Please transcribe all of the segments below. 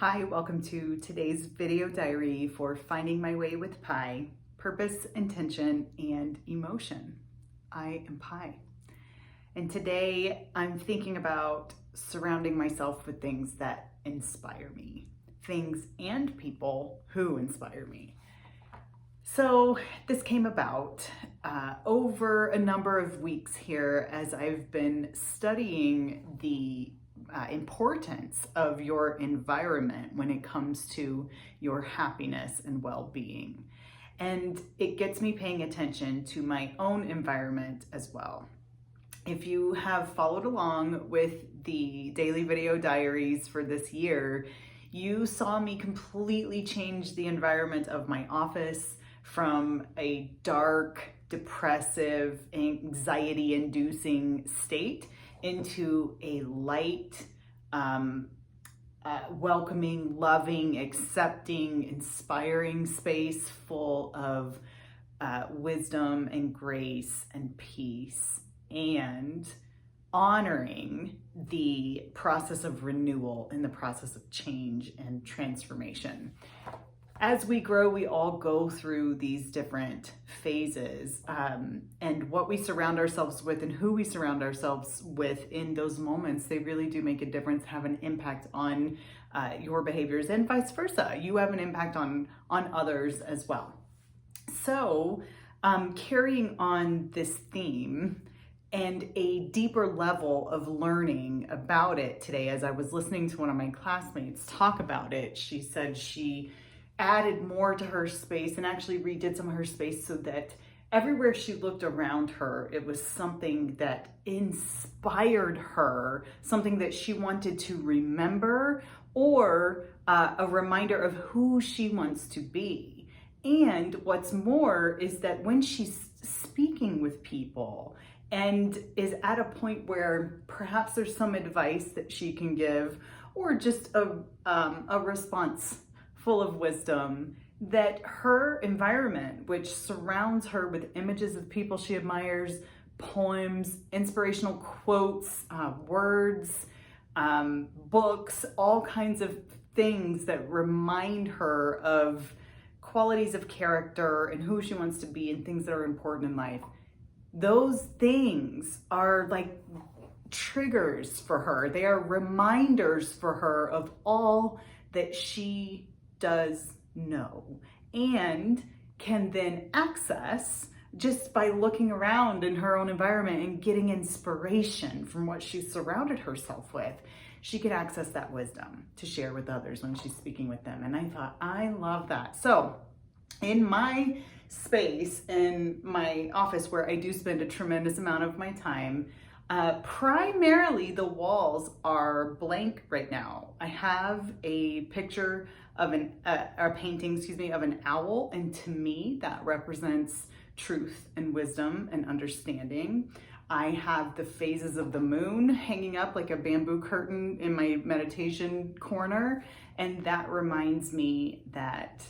Hi, welcome to today's video diary for Finding My Way with Pi, Purpose, Intention, and Emotion. I am Pi. And today I'm thinking about surrounding myself with things that inspire me, things and people who inspire me. So this came about over a number of weeks here as I've been studying the importance of your environment when it comes to your happiness and well-being. And it gets me paying attention to my own environment as well. If you have followed along with the daily video diaries for this year, you saw me completely change the environment of my office from a dark, depressive, anxiety-inducing state into a light, welcoming, loving, accepting, inspiring space full of wisdom and grace and peace, and honoring the process of renewal and the process of change and transformation. As we grow, we all go through these different phases, and what we surround ourselves with and who we surround ourselves with in those moments, they really do make a difference, have an impact on your behaviors, and vice versa. You have an impact on others as well. So carrying on this theme and a deeper level of learning about it today, as I was listening to one of my classmates talk about it, she said she added more to her space and actually redid some of her space so that everywhere she looked around her, it was something that inspired her, something that she wanted to remember, or a reminder of who she wants to be. And what's more is that when she's speaking with people and is at a point where perhaps there's some advice that she can give, or just a response full of wisdom, that her environment, which surrounds her with images of people she admires, poems, inspirational quotes, words, books, all kinds of things that remind her of qualities of character and who she wants to be and things that are important in life. Those things are like triggers for her. They are reminders for her of all that she does know and can then access just by looking around in her own environment and getting inspiration from what she's surrounded herself with. She could access that wisdom to share with others when she's speaking with them. And I thought, I love that. So in my space, in my office where I do spend a tremendous amount of my time, primarily the walls are blank right now. I have a picture of a painting, of an owl, and to me that represents truth and wisdom and understanding. I have the phases of the moon hanging up like a bamboo curtain in my meditation corner, and that reminds me that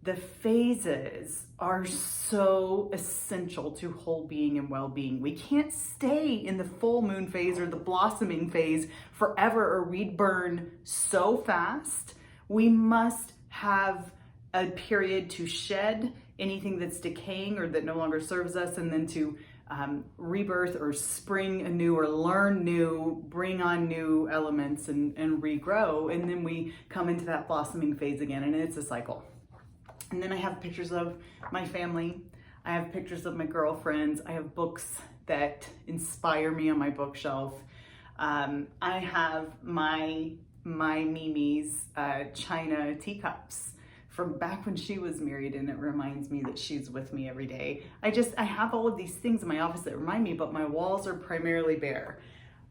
the phases are so essential to whole being and well-being. We can't stay in the full moon phase or the blossoming phase forever, or we'd burn so fast. We must have a period to shed anything that's decaying or that no longer serves us, and then to rebirth or spring anew or learn new, bring on new elements and regrow. And then we come into that blossoming phase again, and it's a cycle. And then I have pictures of my family. I have pictures of my girlfriends. I have books that inspire me on my bookshelf. I have my Mimi's china teacups from back when she was married, and it reminds me that she's with me every day. I have all of these things in my office that remind me, but my walls are primarily bare.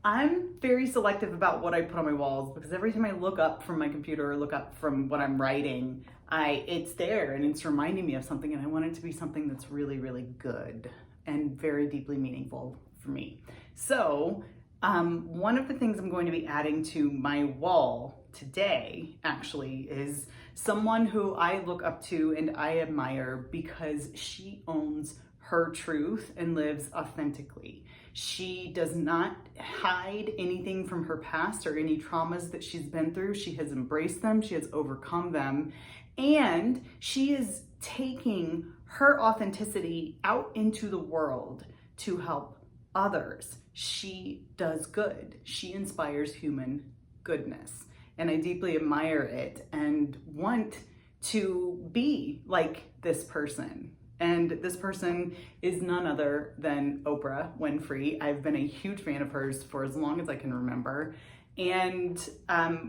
I'm very selective about what I put on my walls, because every time I look up from my computer or look up from what I'm writing, it's there and it's reminding me of something, and I want it to be something that's really, really good and very deeply meaningful for me. So one of the things I'm going to be adding to my wall today actually is someone who I look up to and I admire because she owns her truth and lives authentically. She does not hide anything from her past or any traumas that she's been through. She has embraced them, she has overcome them, and she is taking her authenticity out into the world to help others. She does good. She inspires human goodness. And I deeply admire it and want to be like this person. And this person is none other than Oprah Winfrey. I've been a huge fan of hers for as long as I can remember. And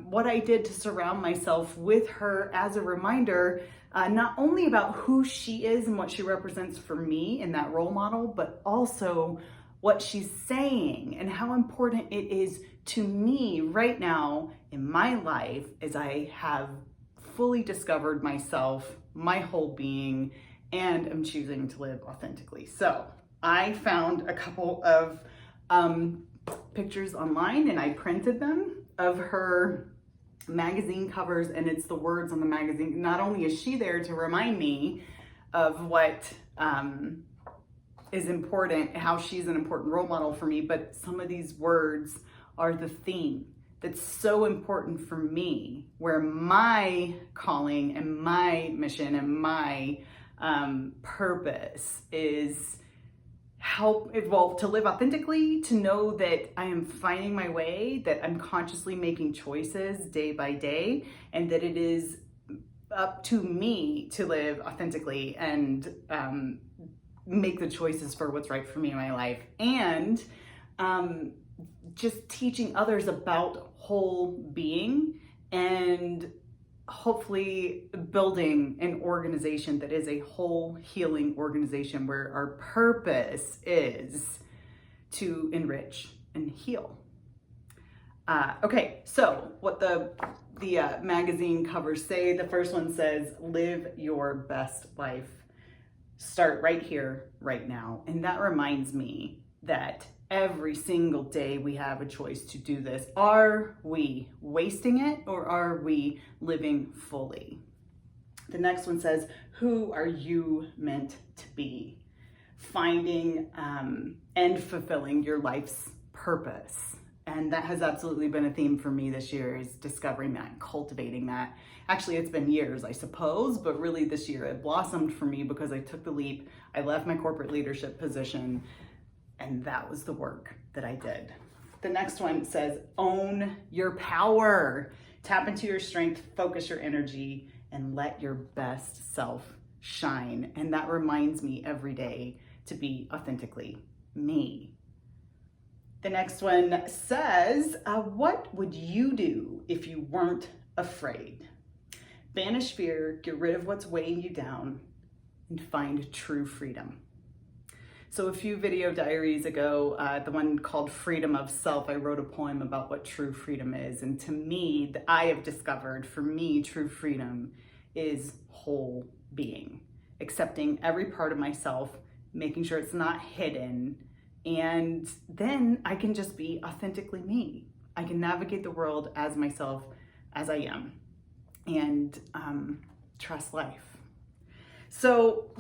what I did to surround myself with her as a reminder, not only about who she is and what she represents for me in that role model, but also what she's saying and how important it is to me right now in my life as I have fully discovered myself, my whole being, and I'm choosing to live authentically. So I found a couple of pictures online and I printed them of her magazine covers, and it's the words on the magazine. Not only is she there to remind me of what is important, how she's an important role model for me, but some of these words are the theme that's so important for me, where my calling and my mission and my purpose is to live authentically, to know that I am finding my way, that I'm consciously making choices day by day, and that it is up to me to live authentically and make the choices for what's right for me in my life. And just teaching others about whole being and hopefully building an organization that is a whole healing organization where our purpose is to enrich and heal. Okay, so what the magazine covers say, the first one says, live your best life. Start right here, right now. And that reminds me that every single day we have a choice to do this. Are we wasting it or are we living fully? The next one says, who are you meant to be? Finding and fulfilling your life's purpose. And that has absolutely been a theme for me this year, is discovering that, cultivating that. Actually, it's been years, I suppose, but really this year it blossomed for me because I took the leap. I left my corporate leadership position, and that was the work that I did. The next one says, own your power. Tap into your strength, focus your energy, and let your best self shine. And that reminds me every day to be authentically me. The next one says, what would you do if you weren't afraid? Banish fear, get rid of what's weighing you down, and find true freedom. So a few video diaries ago, the one called Freedom of Self, I wrote a poem about what true freedom is. And to me, I have discovered, for me, true freedom is whole being. Accepting every part of myself, making sure it's not hidden, and then I can just be authentically me. I can navigate the world as myself, as I am, and trust life. So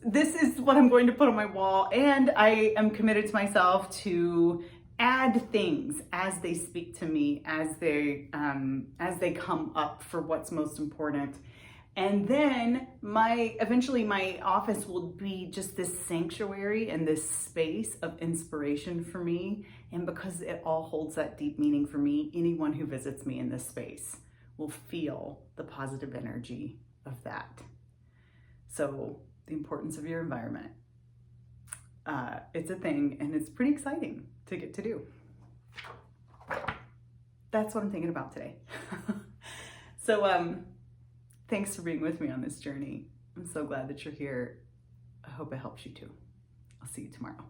this is what I'm going to put on my wall, and I am committed to myself to add things as they speak to me, as they come up for what's most important. And then eventually my office will be just this sanctuary and this space of inspiration for me. And because it all holds that deep meaning for me, anyone who visits me in this space will feel the positive energy of that. So the importance of your environment. It's a thing, and it's pretty exciting to get to do. That's what I'm thinking about today. So thanks for being with me on this journey. I'm so glad that you're here. I hope it helps you too. I'll see you tomorrow.